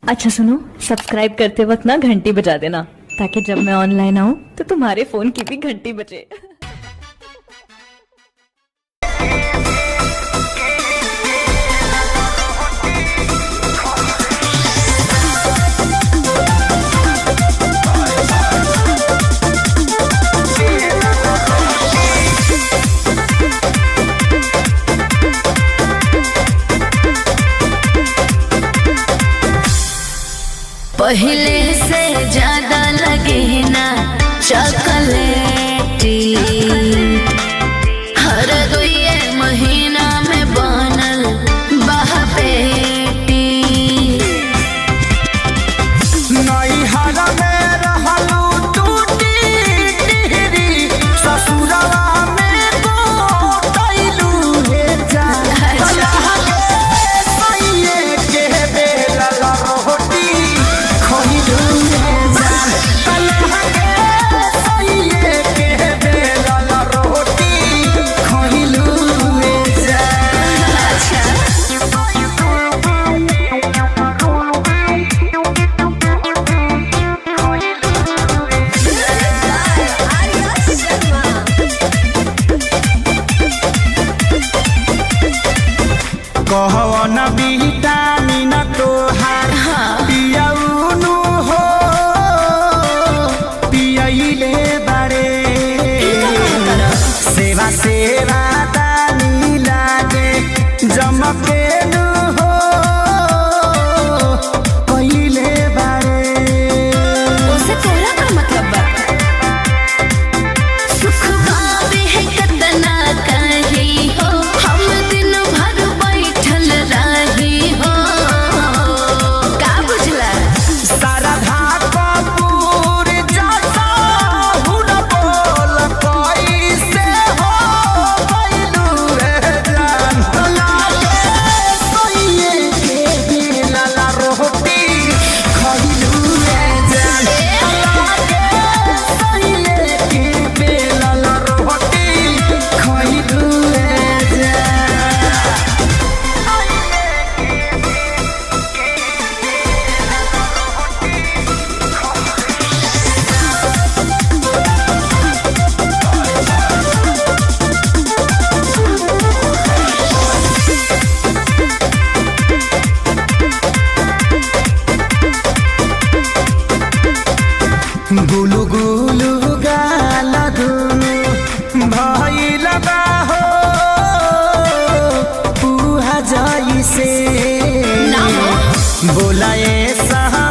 अच्छा सुनो, सब्सक्राइब करते वक्त ना घंटी बजा देना, ताकि जब मैं ऑनलाइन आऊँ तो तुम्हारे फोन की भी घंटी बजे। पहले से ज्यादा लगे ना चॉकलेटी, हर दुए महीना में बनल बहपेटी। नैहरा में रहलू टूटी टिहरी, ससुरवा में गोटैलू हे जान। अल्लाह के सैये के बेलल रोटी खइलू हे जान। अल्लाह के सैये के बेलल रोटी खइलू हे कहवन विटामिन तोहार पियौनु हो पियैले बारे। सेवा सेवा दानी लागे जमकेनु हो पहिले बारे। उसे तोरा का मतलब बा? सुख पावे है कतना कही हो, हम दिन भर बैठल रही हो। का बुझला? शारदा कपूर जैसा हुन बोल कैसे हो गइलू रे जान। लागे सैये के बेलल रोटी खइलू रे जान। लागे सैये के बेलल रोटी खइलू रे जान। गुलु गुलु गाल दुनु भइल बा हो पुहा जइसे। ना हो। बोलाए सहा